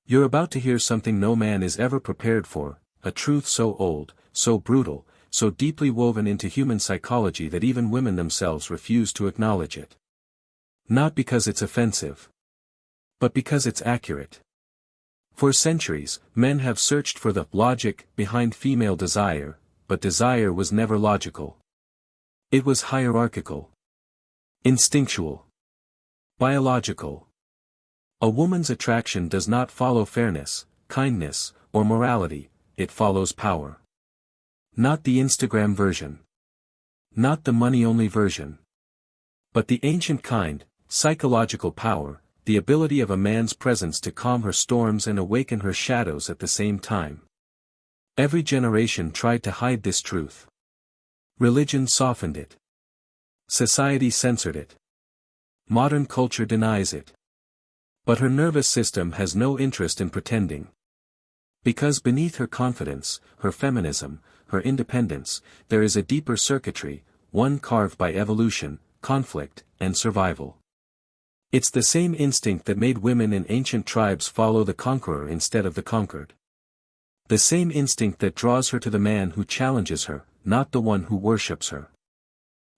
You're about to hear something no man is ever prepared for, a truth so old, so brutal, so deeply woven into human psychology that even women themselves refuse to acknowledge it. Not because it's offensive, but because it's accurate. For centuries, men have searched for the logic behind female desire, but desire was never logical. It was hierarchical, instinctual, biological. A woman's attraction does not follow fairness, kindness, or morality, it follows power. Not the Instagram version. Not the money-only version. But the ancient kind, psychological power, the ability of a man's presence to calm her storms and awaken her shadows at the same time. Every generation tried to hide this truth. Religion softened it. Society censored it. Modern culture denies it. But her nervous system has no interest in pretending. Because beneath her confidence, her feminism, her independence, there is a deeper circuitry, one carved by evolution, conflict, and survival. It's the same instinct that made women in ancient tribes follow the conqueror instead of the conquered. The same instinct that draws her to the man who challenges her, not the one who worships her.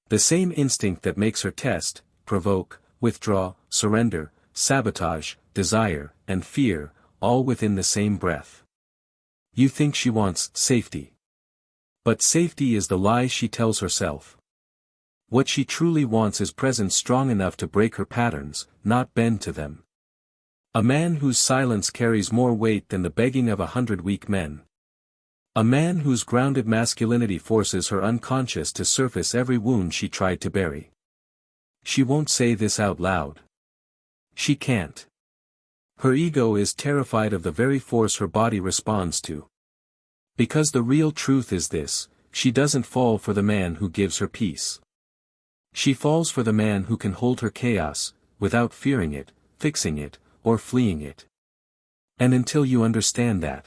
The same instinct that makes her test, provoke, withdraw, surrender, sabotage, desire, and fear, all within the same breath. You think she wants safety. But safety is the lie she tells herself. What she truly wants is presence strong enough to break her patterns, not bend to them. A man whose silence carries more weight than the begging of 100 weak men. A man whose grounded masculinity forces her unconscious to surface every wound she tried to bury. She won't say this out loud. She can't. Her ego is terrified of the very force her body responds to. Because the real truth is this, she doesn't fall for the man who gives her peace. She falls for the man who can hold her chaos, without fearing it, fixing it, or fleeing it. And until you understand that,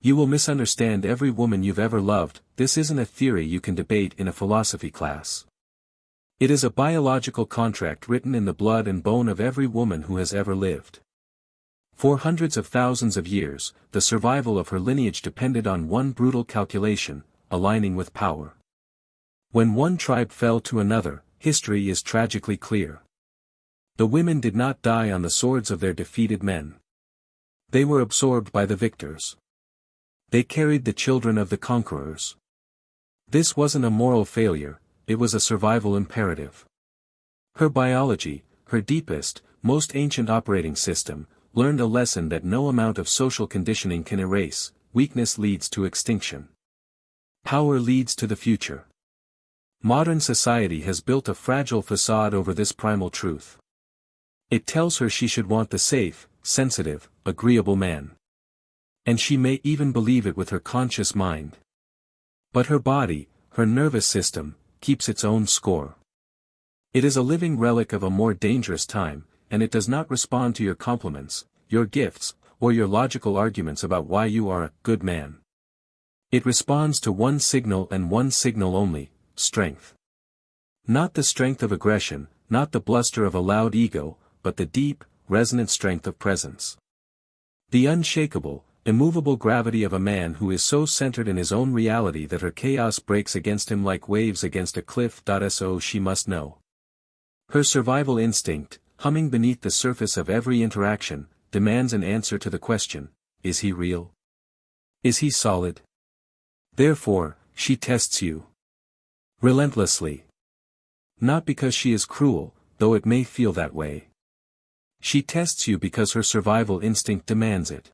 you will misunderstand every woman you've ever loved. This isn't a theory you can debate in a philosophy class. It is a biological contract written in the blood and bone of every woman who has ever lived. For hundreds of thousands of years, the survival of her lineage depended on one brutal calculation, aligning with power. When one tribe fell to another, history is tragically clear. The women did not die on the swords of their defeated men. They were absorbed by the victors. They carried the children of the conquerors. This wasn't a moral failure, it was a survival imperative. Her biology, her deepest, most ancient operating system, learned a lesson that no amount of social conditioning can erase: weakness leads to extinction. Power leads to the future. Modern society has built a fragile facade over this primal truth. It tells her she should want the safe, sensitive, agreeable man. And she may even believe it with her conscious mind. But her body, her nervous system, keeps its own score. It is a living relic of a more dangerous time, and it does not respond to your compliments, your gifts, or your logical arguments about why you are a good man. It responds to one signal and one signal only: strength. Not the strength of aggression, not the bluster of a loud ego, but the deep, resonant strength of presence. The unshakable, immovable gravity of a man who is so centered in his own reality that her chaos breaks against him like waves against a cliff. So she must know. Her survival instinct, humming beneath the surface of every interaction, demands an answer to the question: is he real? Is he solid? Therefore, she tests you. Relentlessly. Not because she is cruel, though it may feel that way. She tests you because her survival instinct demands it.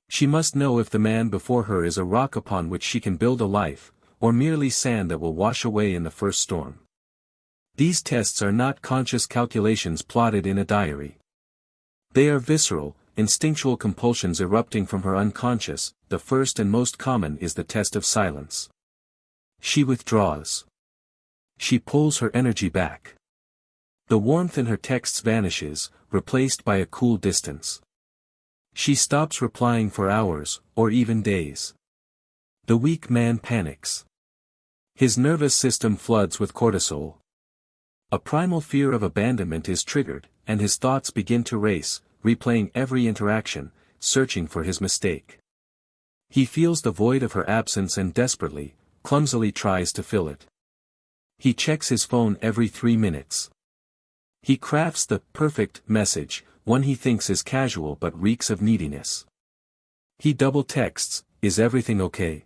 She must know if the man before her is a rock upon which she can build a life, or merely sand that will wash away in the first storm. These tests are not conscious calculations plotted in a diary. They are visceral, instinctual compulsions erupting from her unconscious. The first and most common is the test of silence. She withdraws. She pulls her energy back. The warmth in her texts vanishes, replaced by a cool distance. She stops replying for hours, or even days. The weak man panics. His nervous system floods with cortisol. A primal fear of abandonment is triggered, and his thoughts begin to race: replaying every interaction, searching for his mistake. He feels the void of her absence and desperately, clumsily tries to fill it. He checks his phone every 3 minutes. He crafts the perfect message, one he thinks is casual but reeks of neediness. He double texts, "Is everything okay?"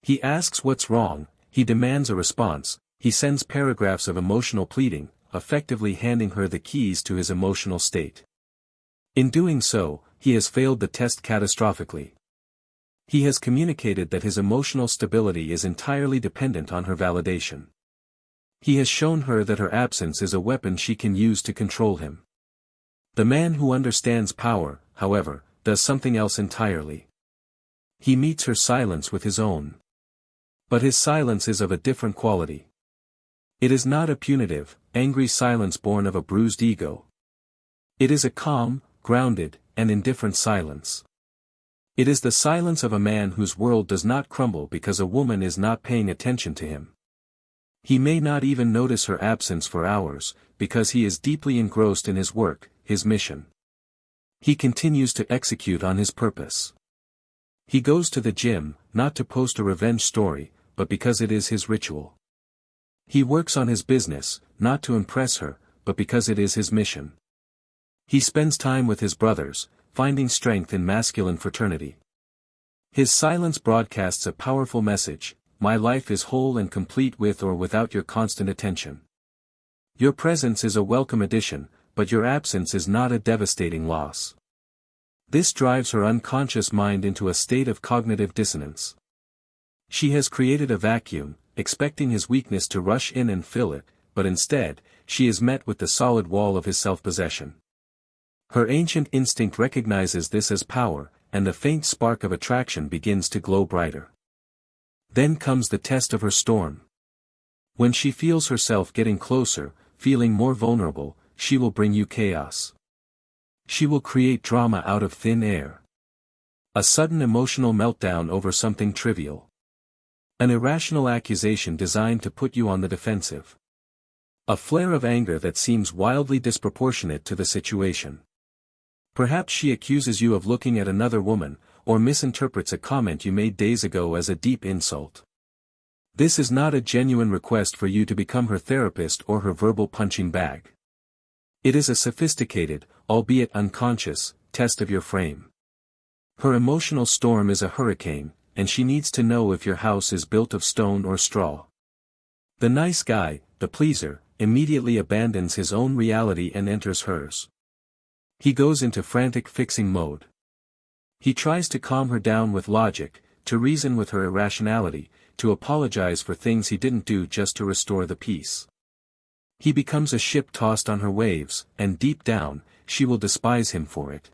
He asks what's wrong, he demands a response, he sends paragraphs of emotional pleading, effectively handing her the keys to his emotional state. In doing so, he has failed the test catastrophically. He has communicated that his emotional stability is entirely dependent on her validation. He has shown her that her absence is a weapon she can use to control him. The man who understands power, however, does something else entirely. He meets her silence with his own. But his silence is of a different quality. It is not a punitive, angry silence born of a bruised ego. It is a calm, grounded, and indifferent silence. It is the silence of a man whose world does not crumble because a woman is not paying attention to him. He may not even notice her absence for hours, because he is deeply engrossed in his work, his mission. He continues to execute on his purpose. He goes to the gym, not to post a revenge story, but because it is his ritual. He works on his business, not to impress her, but because it is his mission. He spends time with his brothers, finding strength in masculine fraternity. His silence broadcasts a powerful message: my life is whole and complete with or without your constant attention. Your presence is a welcome addition, but your absence is not a devastating loss. This drives her unconscious mind into a state of cognitive dissonance. She has created a vacuum, expecting his weakness to rush in and fill it, but instead, she is met with the solid wall of his self-possession. Her ancient instinct recognizes this as power, and the faint spark of attraction begins to glow brighter. Then comes the test of her storm. When she feels herself getting closer, feeling more vulnerable, she will bring you chaos. She will create drama out of thin air. A sudden emotional meltdown over something trivial. An irrational accusation designed to put you on the defensive. A flare of anger that seems wildly disproportionate to the situation. Perhaps she accuses you of looking at another woman, or misinterprets a comment you made days ago as a deep insult. This is not a genuine request for you to become her therapist or her verbal punching bag. It is a sophisticated, albeit unconscious, test of your frame. Her emotional storm is a hurricane, and she needs to know if your house is built of stone or straw. The nice guy, the pleaser, immediately abandons his own reality and enters hers. He goes into frantic fixing mode. He tries to calm her down with logic, to reason with her irrationality, to apologize for things he didn't do just to restore the peace. He becomes a ship tossed on her waves, and deep down, she will despise him for it.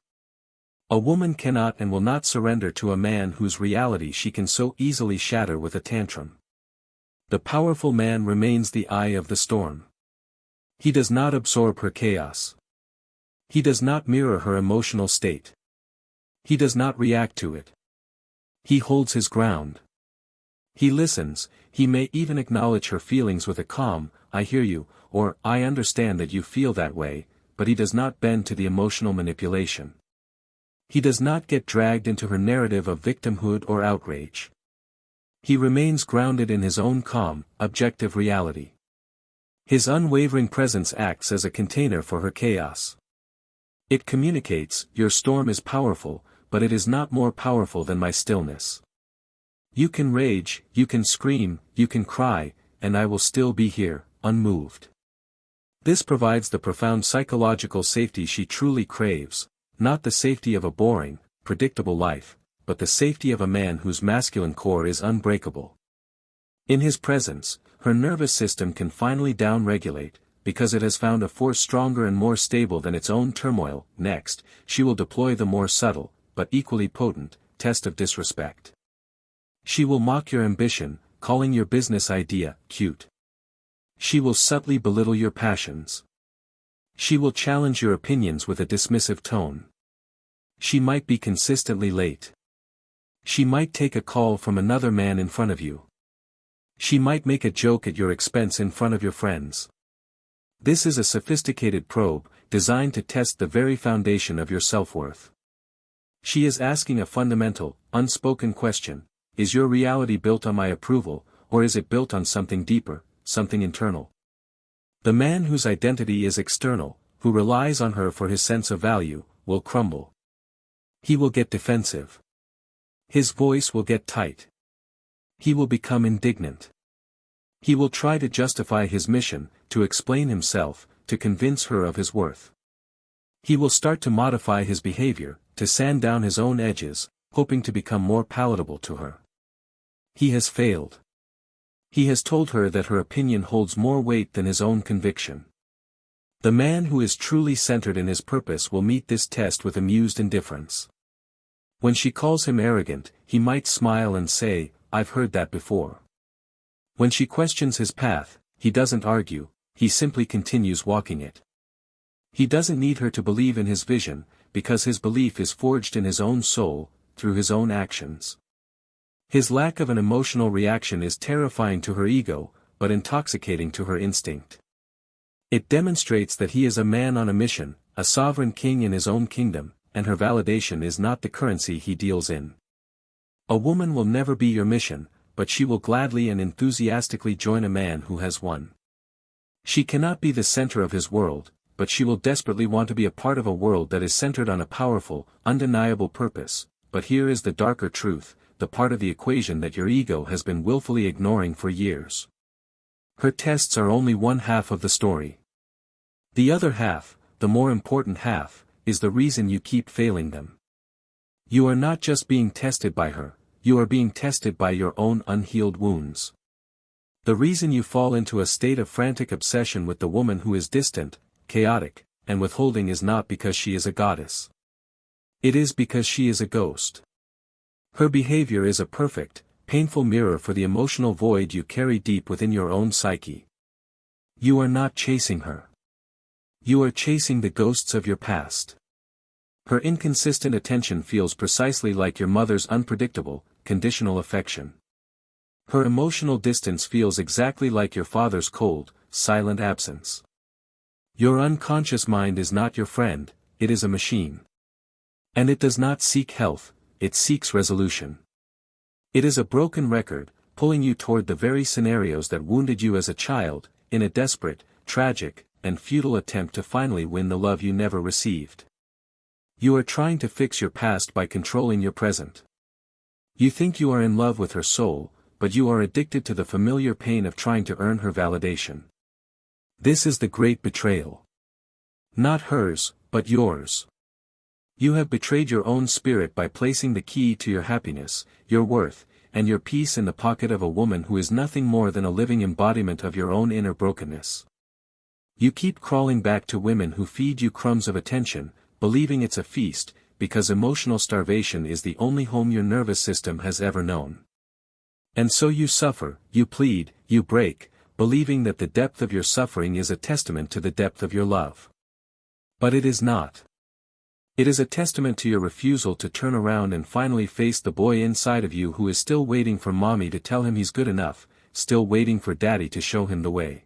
A woman cannot and will not surrender to a man whose reality she can so easily shatter with a tantrum. The powerful man remains the eye of the storm. He does not absorb her chaos. He does not mirror her emotional state. He does not react to it. He holds his ground. He listens, he may even acknowledge her feelings with a calm, "I hear you," or "I understand that you feel that way," but he does not bend to the emotional manipulation. He does not get dragged into her narrative of victimhood or outrage. He remains grounded in his own calm, objective reality. His unwavering presence acts as a container for her chaos. It communicates, "Your storm is powerful, but it is not more powerful than my stillness. You can rage, you can scream, you can cry, and I will still be here, unmoved." This provides the profound psychological safety she truly craves, not the safety of a boring, predictable life, but the safety of a man whose masculine core is unbreakable. In his presence, her nervous system can finally down-regulate, because it has found a force stronger and more stable than its own turmoil. Next, she will deploy the more subtle, but equally potent, test of disrespect. She will mock your ambition, calling your business idea cute. She will subtly belittle your passions. She will challenge your opinions with a dismissive tone. She might be consistently late. She might take a call from another man in front of you. She might make a joke at your expense in front of your friends. This is a sophisticated probe, designed to test the very foundation of your self-worth. She is asking a fundamental, unspoken question: is your reality built on my approval, or is it built on something deeper, something internal? The man whose identity is external, who relies on her for his sense of value, will crumble. He will get defensive. His voice will get tight. He will become indignant. He will try to justify his mission, to explain himself, to convince her of his worth. He will start to modify his behavior, to sand down his own edges, hoping to become more palatable to her. He has failed. He has told her that her opinion holds more weight than his own conviction. The man who is truly centered in his purpose will meet this test with amused indifference. When she calls him arrogant, he might smile and say, "I've heard that before." When she questions his path, he doesn't argue, he simply continues walking it. He doesn't need her to believe in his vision, because his belief is forged in his own soul, through his own actions. His lack of an emotional reaction is terrifying to her ego, but intoxicating to her instinct. It demonstrates that he is a man on a mission, a sovereign king in his own kingdom, and her validation is not the currency he deals in. A woman will never be your mission, but she will gladly and enthusiastically join a man who has one. She cannot be the center of his world, but she will desperately want to be a part of a world that is centered on a powerful, undeniable purpose. But here is the darker truth, the part of the equation that your ego has been willfully ignoring for years. Her tests are only one half of the story. The other half, the more important half, is the reason you keep failing them. You are not just being tested by her, you are being tested by your own unhealed wounds. The reason you fall into a state of frantic obsession with the woman who is distant, chaotic, and withholding is not because she is a goddess. It is because she is a ghost. Her behavior is a perfect, painful mirror for the emotional void you carry deep within your own psyche. You are not chasing her. You are chasing the ghosts of your past. Her inconsistent attention feels precisely like your mother's unpredictable, conditional affection. Her emotional distance feels exactly like your father's cold, silent absence. Your unconscious mind is not your friend, it is a machine. And it does not seek health, it seeks resolution. It is a broken record, pulling you toward the very scenarios that wounded you as a child, in a desperate, tragic, and futile attempt to finally win the love you never received. You are trying to fix your past by controlling your present. You think you are in love with her soul, but you are addicted to the familiar pain of trying to earn her validation. This is the great betrayal. Not hers, but yours. You have betrayed your own spirit by placing the key to your happiness, your worth, and your peace in the pocket of a woman who is nothing more than a living embodiment of your own inner brokenness. You keep crawling back to women who feed you crumbs of attention, believing it's a feast, because emotional starvation is the only home your nervous system has ever known. And so you suffer, you plead, you break, believing that the depth of your suffering is a testament to the depth of your love. But it is not. It is a testament to your refusal to turn around and finally face the boy inside of you who is still waiting for mommy to tell him he's good enough, still waiting for daddy to show him the way.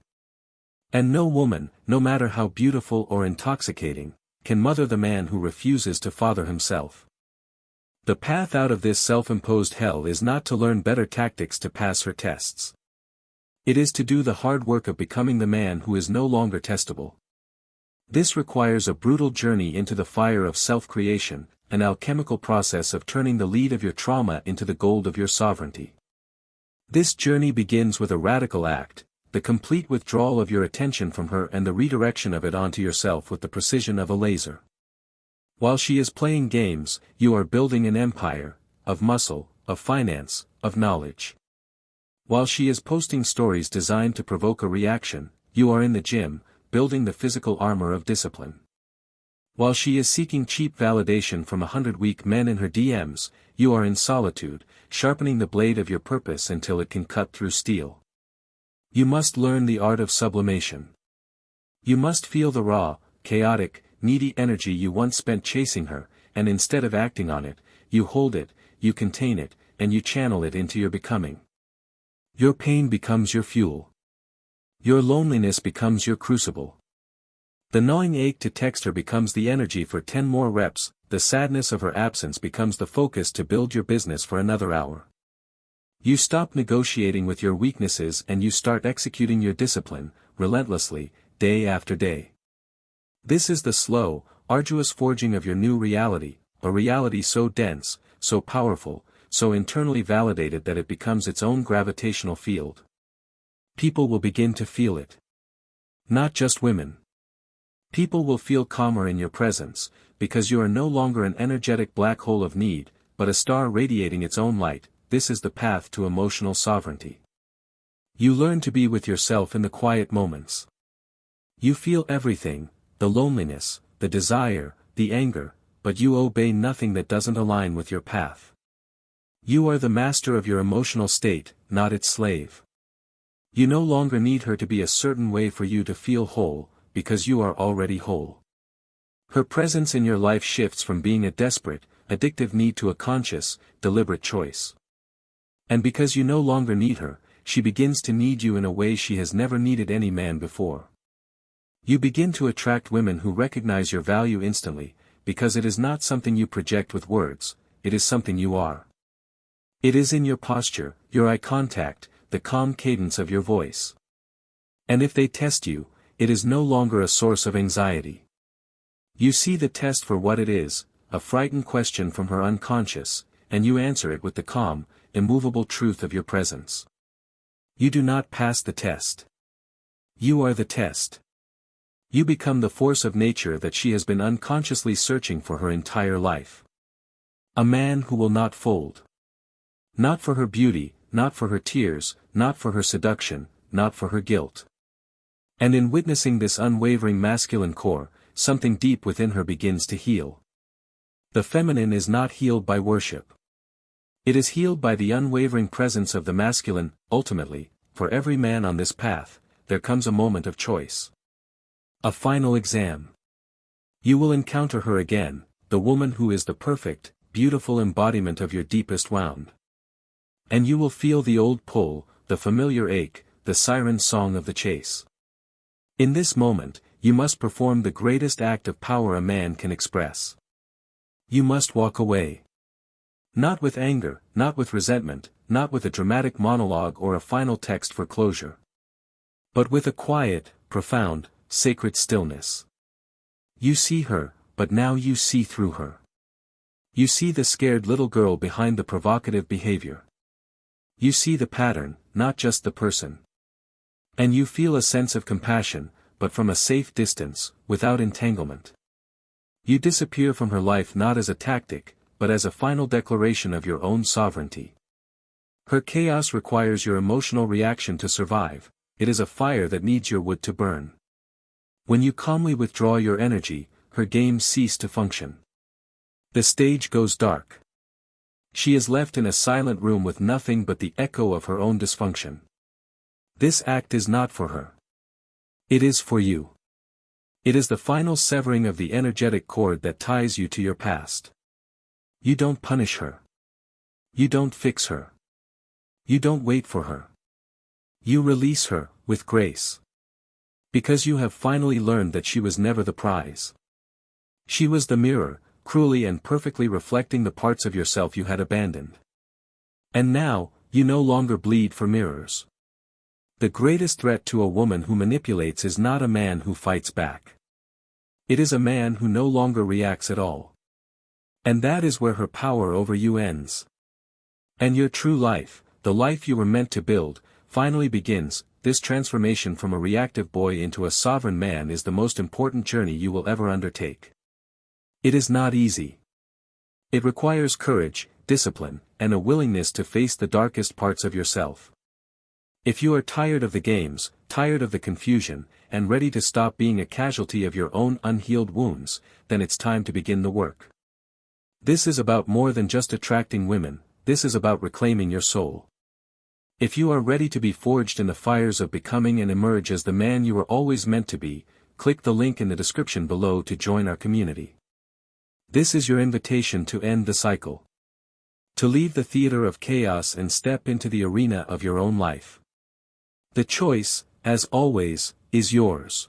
And no woman, no matter how beautiful or intoxicating, can mother the man who refuses to father himself. The path out of this self-imposed hell is not to learn better tactics to pass her tests. It is to do the hard work of becoming the man who is no longer testable. This requires a brutal journey into the fire of self-creation, an alchemical process of turning the lead of your trauma into the gold of your sovereignty. This journey begins with a radical act, the complete withdrawal of your attention from her and the redirection of it onto yourself with the precision of a laser. While she is playing games, you are building an empire, of muscle, of finance, of knowledge. While she is posting stories designed to provoke a reaction, you are in the gym, building the physical armor of discipline. While she is seeking cheap validation from 100 weak men in her DMs, you are in solitude, sharpening the blade of your purpose until it can cut through steel. You must learn the art of sublimation. You must feel the raw, chaotic, needy energy you once spent chasing her, and instead of acting on it, you hold it, you contain it, and you channel it into your becoming. Your pain becomes your fuel. Your loneliness becomes your crucible. The gnawing ache to text her becomes the energy for 10 more reps, the sadness of her absence becomes the focus to build your business for another hour. You stop negotiating with your weaknesses and you start executing your discipline, relentlessly, day after day. This is the slow, arduous forging of your new reality, a reality so dense, so powerful, so internally validated that it becomes its own gravitational field. People will begin to feel it. Not just women. People will feel calmer in your presence, because you are no longer an energetic black hole of need, but a star radiating its own light. This is the path to emotional sovereignty. You learn to be with yourself in the quiet moments. You feel everything, the loneliness, the desire, the anger, but you obey nothing that doesn't align with your path. You are the master of your emotional state, not its slave. You no longer need her to be a certain way for you to feel whole, because you are already whole. Her presence in your life shifts from being a desperate, addictive need to a conscious, deliberate choice. And because you no longer need her, she begins to need you in a way she has never needed any man before. You begin to attract women who recognize your value instantly, because it is not something you project with words, it is something you are. It is in your posture, your eye contact, the calm cadence of your voice. And if they test you, it is no longer a source of anxiety. You see the test for what it is, a frightened question from her unconscious, and you answer it with the calm, immovable truth of your presence. You do not pass the test. You are the test. You become the force of nature that she has been unconsciously searching for her entire life. A man who will not fold. Not for her beauty, not for her tears, not for her seduction, not for her guilt. And in witnessing this unwavering masculine core, something deep within her begins to heal. The feminine is not healed by worship. It is healed by the unwavering presence of the masculine. Ultimately, for every man on this path, there comes a moment of choice. A final exam. You will encounter her again, the woman who is the perfect, beautiful embodiment of your deepest wound. And you will feel the old pull, the familiar ache, the siren song of the chase. In this moment, you must perform the greatest act of power a man can express. You must walk away. Not with anger, not with resentment, not with a dramatic monologue or a final text for closure. But with a quiet, profound, sacred stillness. You see her, but now you see through her. You see the scared little girl behind the provocative behavior. You see the pattern, not just the person. And you feel a sense of compassion, but from a safe distance, without entanglement. You disappear from her life not as a tactic, but as a final declaration of your own sovereignty. Her chaos requires your emotional reaction to survive, it is a fire that needs your wood to burn. When you calmly withdraw your energy, her games cease to function. The stage goes dark. She is left in a silent room with nothing but the echo of her own dysfunction. This act is not for her. It is for you. It is the final severing of the energetic cord that ties you to your past. You don't punish her. You don't fix her. You don't wait for her. You release her, with grace. Because you have finally learned that she was never the prize. She was the mirror, cruelly and perfectly reflecting the parts of yourself you had abandoned. And now, you no longer bleed for mirrors. The greatest threat to a woman who manipulates is not a man who fights back. It is a man who no longer reacts at all. And that is where her power over you ends. And your true life, the life you were meant to build, finally begins. This transformation from a reactive boy into a sovereign man is the most important journey you will ever undertake. It is not easy. It requires courage, discipline, and a willingness to face the darkest parts of yourself. If you are tired of the games, tired of the confusion, and ready to stop being a casualty of your own unhealed wounds, then it's time to begin the work. This is about more than just attracting women, this is about reclaiming your soul. If you are ready to be forged in the fires of becoming and emerge as the man you were always meant to be, click the link in the description below to join our community. This is your invitation to end the cycle. To leave the theater of chaos and step into the arena of your own life. The choice, as always, is yours.